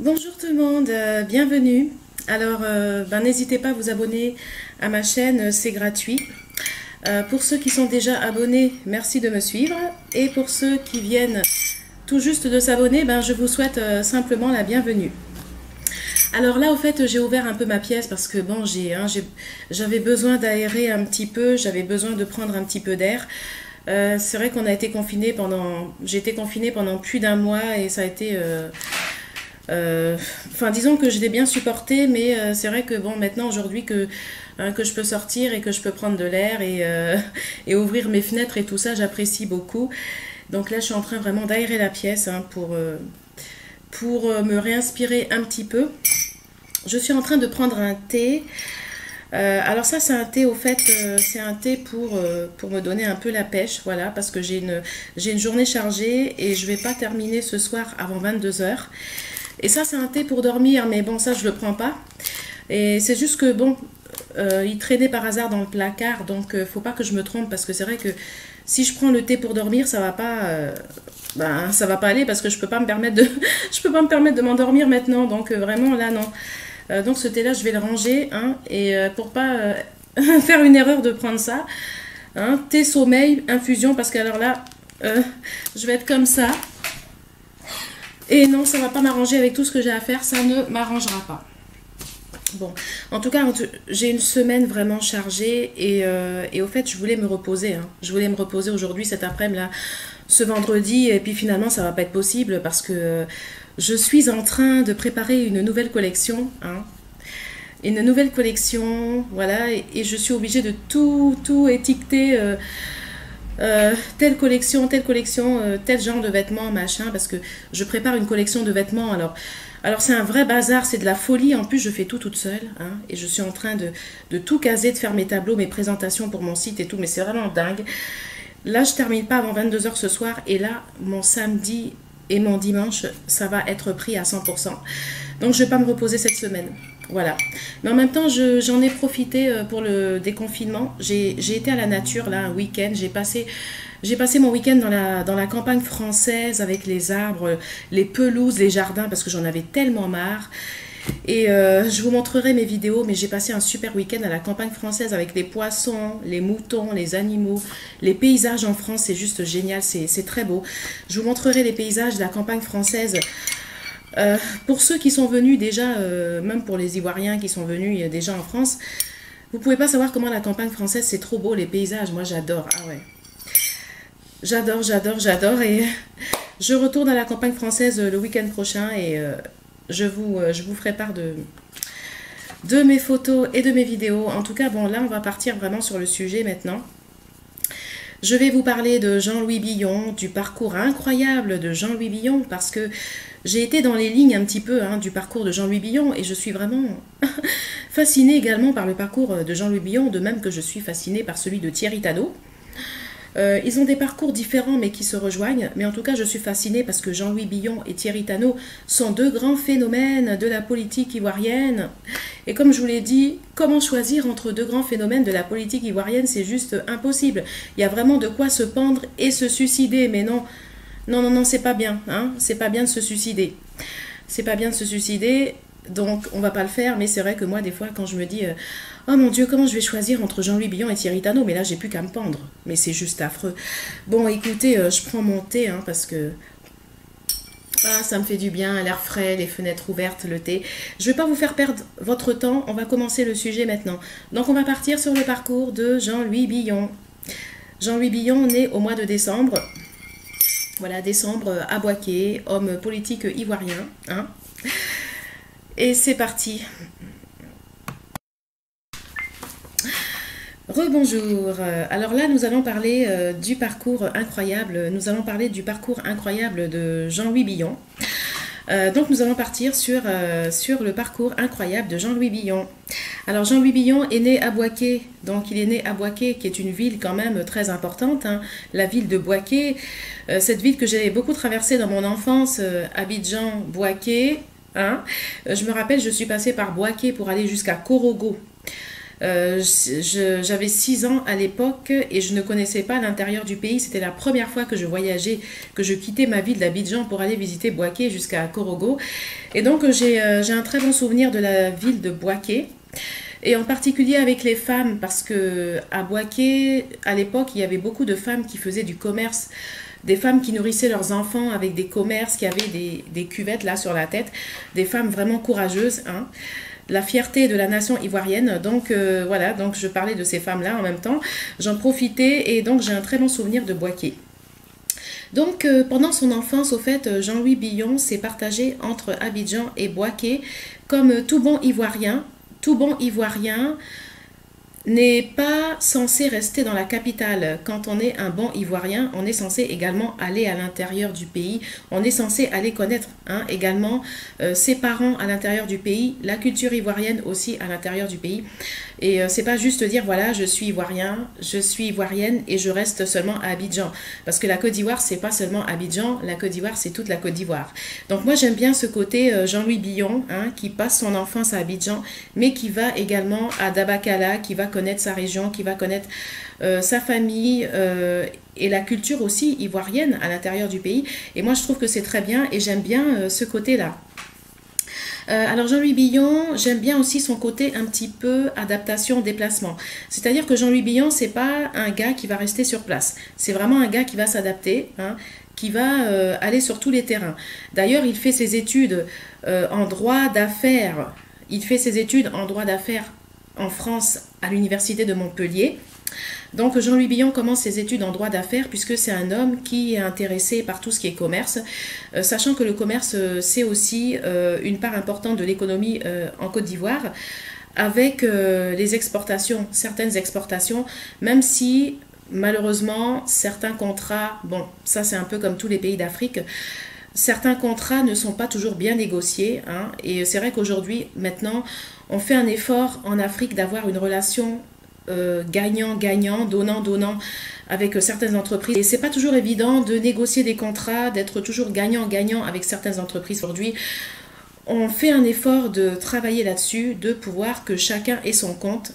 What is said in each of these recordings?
Bonjour tout le monde, bienvenue. Alors, n'hésitez pas à vous abonner à ma chaîne, c'est gratuit. Pour ceux qui sont déjà abonnés, merci de me suivre. Et pour ceux qui viennent tout juste de s'abonner, je vous souhaite simplement la bienvenue. Alors là, au fait, j'ai ouvert un peu ma pièce parce que bon, j'avais besoin d'aérer un petit peu, j'avais besoin de prendre un petit peu d'air. C'est vrai qu'on a été confinés j'ai été confinée pendant plus d'un mois et ça a été... disons que je l'ai bien supporté, mais c'est vrai que bon, maintenant aujourd'hui que je peux sortir et que je peux prendre de l'air et ouvrir mes fenêtres et tout ça, j'apprécie beaucoup. Donc là, je suis en train vraiment d'aérer la pièce pour me réinspirer un petit peu. Je suis en train de prendre un thé. Alors ça, c'est un thé, au fait, c'est un thé pour me donner un peu la pêche, voilà, parce que j'ai une journée chargée et je vais pas terminer ce soir avant 22 heures. Et ça, c'est un thé pour dormir, mais bon, ça, je le prends pas. Et c'est juste que, bon, il traînait par hasard dans le placard, donc faut pas que je me trompe, parce que c'est vrai que si je prends le thé pour dormir, ça va pas, ça va pas aller, parce que je peux pas me permettre de, je peux pas me permettre de m'endormir maintenant, donc vraiment, là, non. Donc ce thé-là, je vais le ranger, hein, et pour pas faire une erreur de prendre ça, hein, thé sommeil, infusion, parce que alors là, je vais être comme ça. Et non, ça va pas m'arranger avec tout ce que j'ai à faire, ça ne m'arrangera pas. Bon, en tout cas, j'ai une semaine vraiment chargée et au fait, je voulais me reposer. Hein. Je voulais me reposer aujourd'hui, cet après-midi, là, ce vendredi, et puis finalement, ça va pas être possible parce que je suis en train de préparer une nouvelle collection. Hein. Une nouvelle collection, voilà, et je suis obligée de tout étiqueter. Telle collection, tel genre de vêtements, machin, parce que je prépare une collection de vêtements. Alors c'est un vrai bazar, c'est de la folie. En plus, je fais tout toute seule, hein, et je suis en train de tout caser, de faire mes tableaux, mes présentations pour mon site et tout, mais c'est vraiment dingue. Là, je termine pas avant 22 heures ce soir, et là, mon samedi et mon dimanche, ça va être pris à 100%. Donc, je vais pas me reposer cette semaine. Voilà. Mais en même temps, j'en ai profité pour le déconfinement. J'ai été à la nature, là, un week-end. J'ai passé mon week-end dans la campagne française avec les arbres, les pelouses, les jardins, parce que j'en avais tellement marre. Et je vous montrerai mes vidéos, mais j'ai passé un super week-end à la campagne française avec les poissons, les moutons, les animaux, les paysages en France. C'est juste génial, c'est très beau. Je vous montrerai les paysages de la campagne française. Pour ceux qui sont venus déjà, même pour les Ivoiriens qui sont venus déjà en France, vous pouvez pas savoir comment la campagne française, c'est trop beau, les paysages, moi j'adore, ah ouais. J'adore, et je retourne à la campagne française le week-end prochain et je vous ferai part de mes photos et de mes vidéos. En tout cas, bon, là on va partir vraiment sur le sujet maintenant. Je vais vous parler de Jean-Louis Billon, du parcours incroyable de Jean-Louis Billon, parce que j'ai été dans les lignes un petit peu du parcours de Jean-Louis Billon et je suis vraiment fascinée également par le parcours de Jean-Louis Billon, de même que je suis fascinée par celui de Thierry Tadot. Ils ont des parcours différents mais qui se rejoignent, mais en tout cas je suis fascinée parce que Jean-Louis Billon et Thierry Tadot sont deux grands phénomènes de la politique ivoirienne. Et comme je vous l'ai dit, comment choisir entre deux grands phénomènes de la politique ivoirienne, c'est juste impossible. Il y a vraiment de quoi se pendre et se suicider, mais non, c'est pas bien, hein, c'est pas bien de se suicider. C'est pas bien de se suicider, donc on va pas le faire, mais c'est vrai que moi des fois quand je me dis oh mon Dieu, comment je vais choisir entre Jean-Louis Billon et Thierry Tadot, mais là j'ai plus qu'à me pendre, mais c'est juste affreux. Bon écoutez, je prends mon thé, hein, parce que ça me fait du bien, l'air frais, les fenêtres ouvertes, le thé. Je vais pas vous faire perdre votre temps, on va commencer le sujet maintenant. Donc on va partir sur le parcours de Jean-Louis Billon. Jean-Louis Billon, né au mois de décembre. Voilà, décembre à Bouaké, homme politique ivoirien. Hein. Et c'est parti. Rebonjour. Alors là, nous allons parler du parcours incroyable. Nous allons parler du parcours incroyable de Jean-Louis Billon. Donc nous allons partir sur le parcours incroyable de Jean-Louis Billon. Alors Jean-Louis Billon est né à Bouaké, donc il est né à Bouaké qui est une ville quand même très importante, hein, la ville de Bouaké, cette ville que j'ai beaucoup traversée dans mon enfance, Abidjan, Bouaké, hein. Je me rappelle, je suis passée par Bouaké pour aller jusqu'à Korogo. J'avais 6 ans à l'époque et je ne connaissais pas l'intérieur du pays. C'était la première fois que je voyageais, que je quittais ma ville d'Abidjan pour aller visiter Boaké jusqu'à Korogo. Et donc j'ai un très bon souvenir de la ville de Boaké. Et en particulier avec les femmes, parce que à Boaké, à l'époque, il y avait beaucoup de femmes qui faisaient du commerce, des femmes qui nourrissaient leurs enfants avec des commerces, qui avaient des cuvettes là sur la tête, des femmes vraiment courageuses, hein. La fierté de la nation ivoirienne. Donc voilà, donc je parlais de ces femmes-là en même temps. J'en profitais et donc j'ai un très bon souvenir de Boaké. Donc pendant son enfance, au fait, Jean-Louis Billon s'est partagé entre Abidjan et Boaké comme tout bon Ivoirien. Tout bon Ivoirien n'est pas censé rester dans la capitale. Quand on est un bon Ivoirien, on est censé également aller à l'intérieur du pays. On est censé aller connaître également ses parents à l'intérieur du pays, la culture ivoirienne aussi à l'intérieur du pays. Et c'est pas juste dire voilà, je suis ivoirien, je suis ivoirienne et je reste seulement à Abidjan. Parce que la Côte d'Ivoire, c'est pas seulement Abidjan, la Côte d'Ivoire, c'est toute la Côte d'Ivoire. Donc moi, j'aime bien ce côté Jean-Louis Billon, qui passe son enfance à Abidjan, mais qui va également à Dabakala, qui va connaître sa région, qui va connaître sa famille et la culture aussi ivoirienne à l'intérieur du pays. Et moi, je trouve que c'est très bien et j'aime bien ce côté-là. Alors Jean-Louis Billon, j'aime bien aussi son côté un petit peu adaptation, déplacement. C'est-à-dire que Jean-Louis Billon, c'est pas un gars qui va rester sur place. C'est vraiment un gars qui va s'adapter, qui va aller sur tous les terrains. D'ailleurs, il fait ses études en droit d'affaires. Il fait ses études en droit d'affaires en France à l'université de Montpellier. Donc Jean-Louis Billon commence ses études en droit d'affaires puisque c'est un homme qui est intéressé par tout ce qui est commerce, sachant que le commerce c'est aussi une part importante de l'économie en Côte d'Ivoire avec les exportations, certaines exportations, même si malheureusement certains contrats, bon ça c'est un peu comme tous les pays d'Afrique, certains contrats ne sont pas toujours bien négociés, et c'est vrai qu'aujourd'hui maintenant on fait un effort en Afrique d'avoir une relation gagnant-gagnant, donnant-donnant avec certaines entreprises. Et c'est pas toujours évident de négocier des contrats, d'être toujours gagnant-gagnant avec certaines entreprises. Aujourd'hui, on fait un effort de travailler là-dessus, de pouvoir que chacun ait son compte,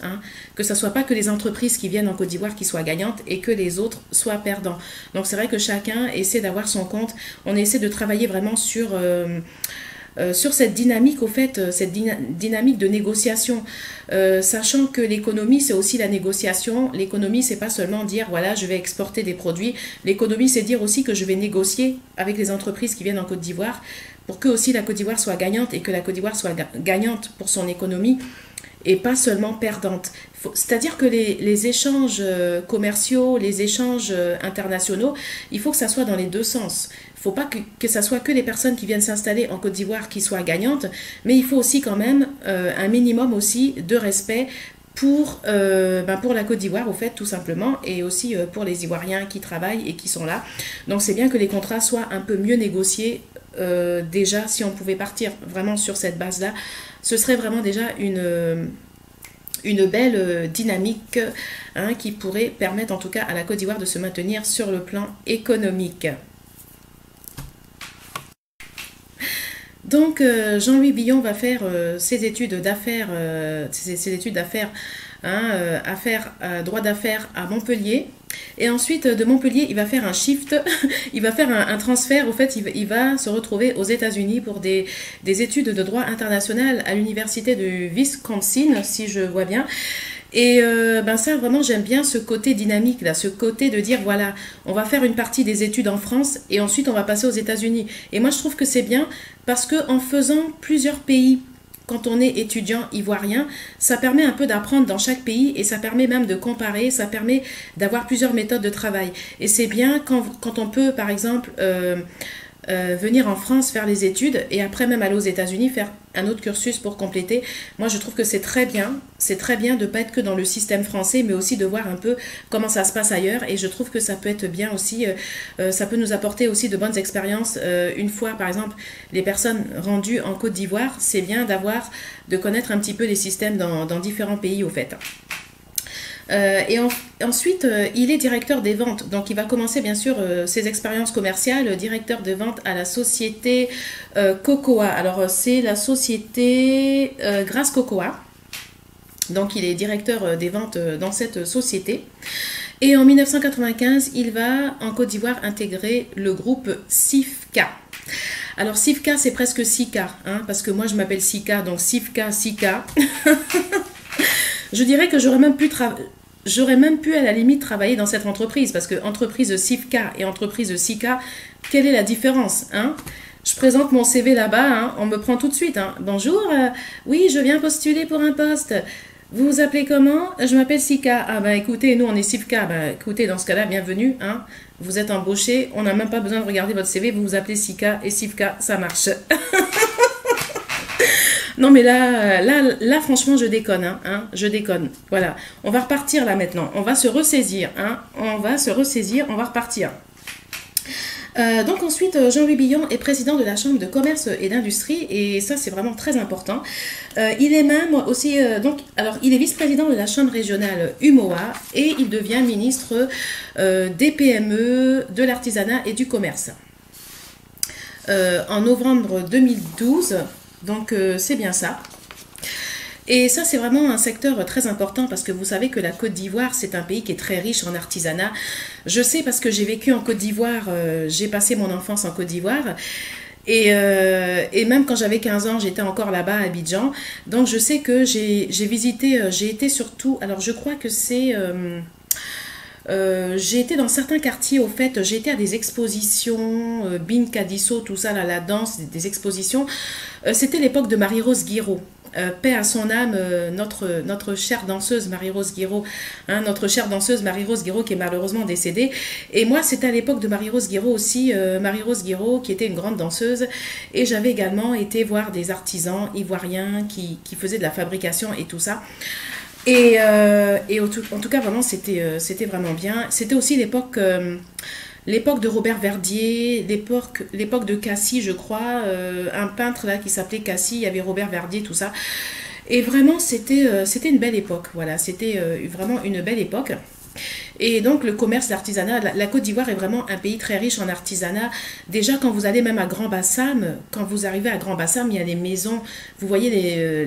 que ce ne soit pas que les entreprises qui viennent en Côte d'Ivoire qui soient gagnantes et que les autres soient perdants. Donc c'est vrai que chacun essaie d'avoir son compte. On essaie de travailler vraiment sur cette dynamique, au fait, cette dynamique de négociation, sachant que l'économie, c'est aussi la négociation. L'économie, c'est pas seulement dire, voilà, je vais exporter des produits. L'économie, c'est dire aussi que je vais négocier avec les entreprises qui viennent en Côte d'Ivoire pour que aussi la Côte d'Ivoire soit gagnante et que la Côte d'Ivoire soit gagnante pour son économie et pas seulement perdante. C'est-à-dire que les échanges commerciaux, les échanges internationaux, il faut que ça soit dans les deux sens. Il ne faut pas que ça soit que les personnes qui viennent s'installer en Côte d'Ivoire qui soient gagnantes, mais il faut aussi quand même un minimum aussi de respect pour la Côte d'Ivoire, au fait, tout simplement, et aussi pour les Ivoiriens qui travaillent et qui sont là. Donc c'est bien que les contrats soient un peu mieux négociés. Déjà, si on pouvait partir vraiment sur cette base-là, ce serait vraiment déjà une belle dynamique qui pourrait permettre en tout cas à la Côte d'Ivoire de se maintenir sur le plan économique. Donc Jean-Louis Billon va faire ses études d'affaires, droit d'affaires à Montpellier. Et ensuite, de Montpellier, il va faire un shift, il va faire un transfert. Au fait, il va se retrouver aux États-Unis pour des études de droit international à l'université de Wisconsin, si je vois bien. Et ça, vraiment, j'aime bien ce côté dynamique, là, ce côté de dire, voilà, on va faire une partie des études en France et ensuite on va passer aux États-Unis. Et moi, je trouve que c'est bien parce qu'en faisant plusieurs pays, quand on est étudiant ivoirien, ça permet un peu d'apprendre dans chaque pays et ça permet même de comparer, ça permet d'avoir plusieurs méthodes de travail. Et c'est bien quand on peut, par exemple, venir en France faire les études et après même aller aux États-Unis faire un autre cursus pour compléter. Moi, je trouve que c'est très bien de ne pas être que dans le système français, mais aussi de voir un peu comment ça se passe ailleurs. Et je trouve que ça peut être bien aussi, ça peut nous apporter aussi de bonnes expériences. Une fois, par exemple, les personnes rendues en Côte d'Ivoire, c'est bien de connaître un petit peu les systèmes dans différents pays, au fait. Ensuite, il est directeur des ventes. Donc, il va commencer, bien sûr, ses expériences commerciales, directeur de vente à la société Cocoa. Alors, c'est la société Grasse Cocoa. Donc il est directeur des ventes dans cette société. Et en 1995, il va en Côte d'Ivoire intégrer le groupe Sifka. Alors Sifka, c'est presque Sika, hein, parce que moi je m'appelle Sika, donc Sifka, Sika. Je dirais que j'aurais même pu à la limite travailler dans cette entreprise, parce que entreprise Sifka et entreprise Sika, quelle est la différence, hein? Je présente mon CV là-bas, hein, on me prend tout de suite. Hein. Bonjour, oui, je viens postuler pour un poste. Vous vous appelez comment? Je m'appelle Sika. Ah ben écoutez, nous on est Sifka. Ben écoutez, dans ce cas-là, bienvenue. Hein. Vous êtes embauché, on n'a même pas besoin de regarder votre CV, vous vous appelez Sika et Sifka, ça marche. Non mais là franchement je déconne, hein, je déconne. Voilà, on va repartir là maintenant, on va se ressaisir, hein, on va repartir. Donc ensuite, Jean-Louis Billon est président de la Chambre de commerce et d'industrie et ça c'est vraiment très important. Il est même aussi, il est vice-président de la Chambre régionale UMOA et il devient ministre des PME, de l'artisanat et du commerce. En novembre 2012, donc c'est bien ça. Et ça, c'est vraiment un secteur très important parce que vous savez que la Côte d'Ivoire, c'est un pays qui est très riche en artisanat. Je sais parce que j'ai vécu en Côte d'Ivoire, j'ai passé mon enfance en Côte d'Ivoire. Et même quand j'avais 15 ans, j'étais encore là-bas à Abidjan. Donc je sais que j'ai visité, j'ai été surtout, alors je crois que c'est... j'ai été dans certains quartiers, au fait, j'ai été à des expositions, Bin Kadisso, tout ça, là, la danse, des expositions. C'était l'époque de Marie-Rose Guiraud. Paix à son âme, notre chère danseuse Marie-Rose Guiraud, hein, notre chère danseuse Marie-Rose Guiraud qui est malheureusement décédée. Et moi, c'était à l'époque de Marie-Rose Guiraud aussi, Marie-Rose Guiraud qui était une grande danseuse. Et j'avais également été voir des artisans ivoiriens qui faisaient de la fabrication et tout ça. Et en tout cas, vraiment, c'était vraiment bien. C'était aussi l'époque de Robert Verdier, l'époque de Cassis, je crois, un peintre là qui s'appelait Cassis, il y avait Robert Verdier, tout ça. Et vraiment, c'était une belle époque, voilà, c'était vraiment une belle époque. Et donc le commerce, l'artisanat, la Côte d'Ivoire est vraiment un pays très riche en artisanat. Déjà quand vous allez même à Grand Bassam, quand vous arrivez à Grand Bassam, il y a des maisons, vous voyez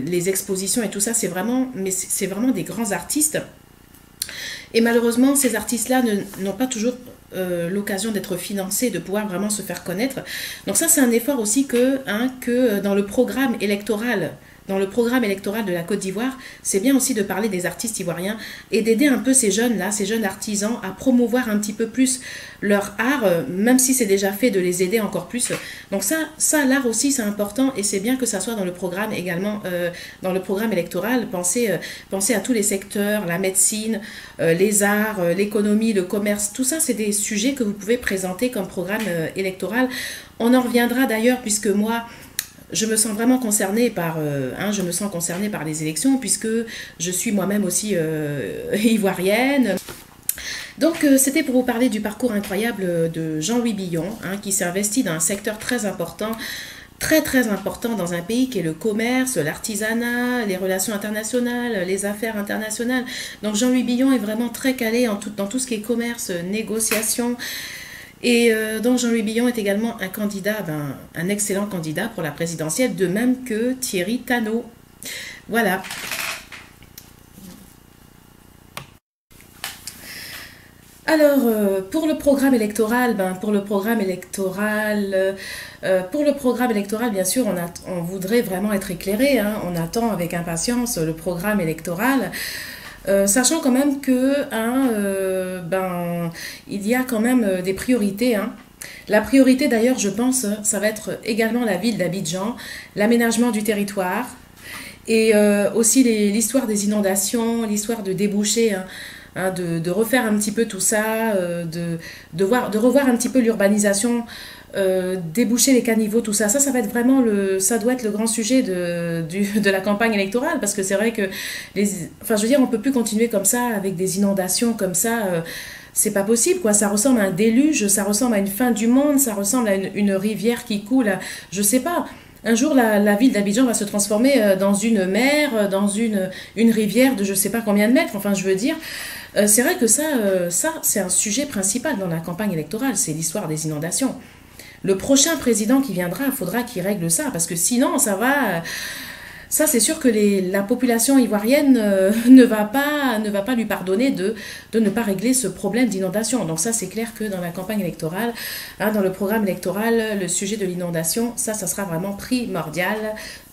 les expositions et tout ça, c'est vraiment des grands artistes. Et malheureusement, ces artistes-là n'ont pas toujours l'occasion d'être financés, de pouvoir vraiment se faire connaître. Donc ça, c'est un effort aussi que dans le programme électoral de la Côte d'Ivoire, c'est bien aussi de parler des artistes ivoiriens et d'aider un peu ces jeunes-là, ces jeunes artisans à promouvoir un petit peu plus leur art, même si c'est déjà fait, de les aider encore plus. Donc ça l'art aussi, c'est important et c'est bien que ça soit dans le programme également, dans le programme électoral. Pensez à tous les secteurs, la médecine, les arts, l'économie, le commerce, tout ça, c'est des sujets que vous pouvez présenter comme programme électoral. On en reviendra d'ailleurs puisque moi, je me sens vraiment concernée par les élections puisque je suis moi-même aussi ivoirienne. Donc c'était pour vous parler du parcours incroyable de Jean-Louis Billon, hein, qui s'est investi dans un secteur très important, très important dans un pays qui est le commerce, l'artisanat, les relations internationales, les affaires internationales. Donc Jean-Louis Billon est vraiment très calé dans tout ce qui est commerce, négociation. Et donc Jean-Louis Billon est également un candidat, un excellent candidat pour la présidentielle, de même que Thierry Tannot. Voilà. Alors, pour le programme électoral, bien sûr, on voudrait vraiment être éclairé, hein, on attend avec impatience le programme électoral. Sachant quand même que il y a quand même des priorités. Hein. La priorité d'ailleurs, je pense, ça va être également la ville d'Abidjan, l'aménagement du territoire et aussi l'histoire des inondations, l'histoire de débouchés, hein, de refaire un petit peu tout ça, de revoir un petit peu l'urbanisation, déboucher les caniveaux, tout ça. Ça va être vraiment ça doit être le grand sujet de la campagne électorale parce que c'est vrai que on peut plus continuer comme ça avec des inondations comme ça. C'est pas possible, quoi. Ça ressemble à un déluge, ça ressemble à une fin du monde, ça ressemble à une rivière qui coule. Je sais pas. Un jour, la ville d'Abidjan va se transformer dans une mer, dans une rivière de je sais pas combien de mètres. Enfin, je veux dire, c'est vrai que ça c'est un sujet principal dans la campagne électorale, c'est l'histoire des inondations. Le prochain président qui viendra, il faudra qu'il règle ça, parce que sinon, ça Ça, c'est sûr que la population ivoirienne ne va pas lui pardonner de ne pas régler ce problème d'inondation. Donc ça, c'est clair que dans la campagne électorale, hein, dans le programme électoral, le sujet de l'inondation, ça sera vraiment primordial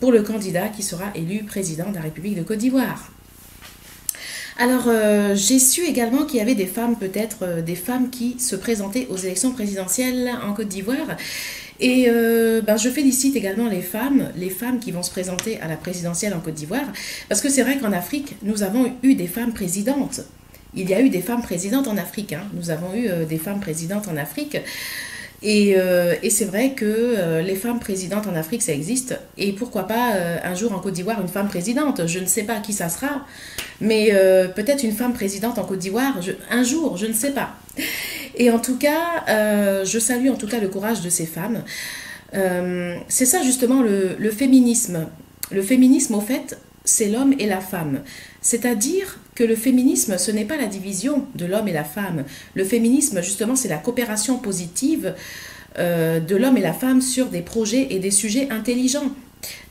pour le candidat qui sera élu président de la République de Côte d'Ivoire. Alors, j'ai su également qu'il y avait des femmes, peut-être des femmes qui se présentaient aux élections présidentielles en Côte d'Ivoire. Et je félicite également les femmes qui vont se présenter à la présidentielle en Côte d'Ivoire, parce que c'est vrai qu'en Afrique, nous avons eu des femmes présidentes. Il y a eu des femmes présidentes en Afrique, hein. Nous avons eu des femmes présidentes en Afrique. Et c'est vrai que les femmes présidentes en Afrique, ça existe. Et pourquoi pas un jour en Côte d'Ivoire, une femme présidente. Je ne sais pas qui ça sera, mais peut-être une femme présidente en Côte d'Ivoire, un jour, je ne sais pas. Et en tout cas, je salue en tout cas le courage de ces femmes. C'est ça justement le féminisme. Le féminisme, au fait, c'est l'homme et la femme. C'est-à-dire que le féminisme, ce n'est pas la division de l'homme et la femme. Le féminisme, justement, c'est la coopération positive de l'homme et la femme sur des projets et des sujets intelligents.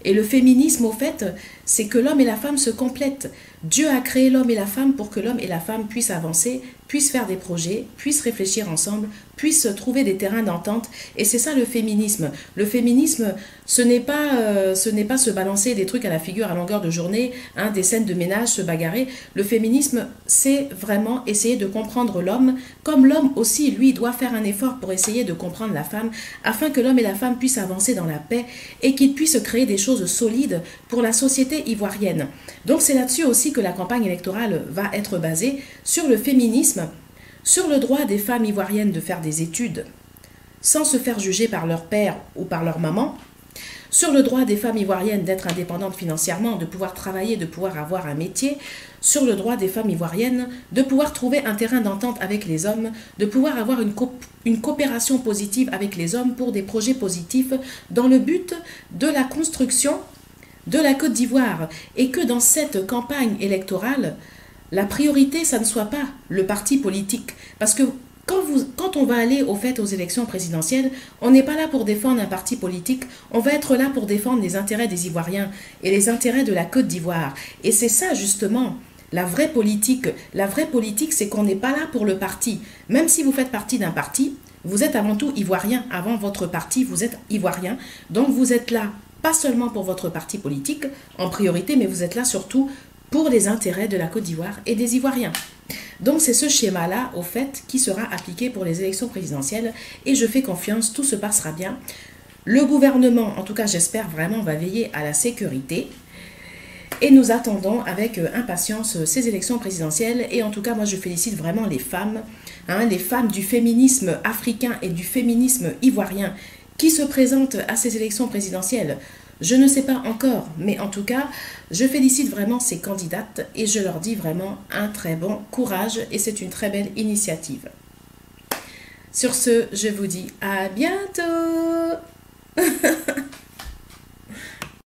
Et le féminisme, au fait, c'est que l'homme et la femme se complètent. Dieu a créé l'homme et la femme pour que l'homme et la femme puissent avancer, puissent faire des projets, puissent réfléchir ensemble, puissent trouver des terrains d'entente. Et c'est ça le féminisme. Le féminisme, ce n'est pas se balancer des trucs à la figure à longueur de journée, hein, des scènes de ménage, se bagarrer. Le féminisme, c'est vraiment essayer de comprendre l'homme, comme l'homme aussi, lui, doit faire un effort pour essayer de comprendre la femme, afin que l'homme et la femme puissent avancer dans la paix et qu'ils puissent créer des choses solides pour la société ivoirienne. Donc c'est là-dessus aussi que la campagne électorale va être basée, sur le féminisme, sur le droit des femmes ivoiriennes de faire des études sans se faire juger par leur père ou par leur maman, sur le droit des femmes ivoiriennes d'être indépendantes financièrement, de pouvoir travailler, de pouvoir avoir un métier, sur le droit des femmes ivoiriennes de pouvoir trouver un terrain d'entente avec les hommes, de pouvoir avoir une coopération positive avec les hommes pour des projets positifs dans le but de la construction de la Côte d'Ivoire, et que dans cette campagne électorale, la priorité, ça ne soit pas le parti politique. Parce que quand on va aller au fait aux élections présidentielles, on n'est pas là pour défendre un parti politique, on va être là pour défendre les intérêts des Ivoiriens et les intérêts de la Côte d'Ivoire. Et c'est ça justement, la vraie politique. La vraie politique, c'est qu'on n'est pas là pour le parti. Même si vous faites partie d'un parti, vous êtes avant tout Ivoirien. Avant votre parti, vous êtes Ivoirien. Donc vous êtes là, pas seulement pour votre parti politique en priorité, mais vous êtes là surtout pour les intérêts de la Côte d'Ivoire et des Ivoiriens. Donc c'est ce schéma-là, au fait, qui sera appliqué pour les élections présidentielles, et je fais confiance, tout se passera bien. Le gouvernement, en tout cas j'espère vraiment, va veiller à la sécurité, et nous attendons avec impatience ces élections présidentielles. Et en tout cas, moi je félicite vraiment les femmes du féminisme africain et du féminisme ivoirien qui se présentent à ces élections présidentielles. Je ne sais pas encore, mais en tout cas, je félicite vraiment ces candidates et je leur dis vraiment un très bon courage, et c'est une très belle initiative. Sur ce, je vous dis à bientôt.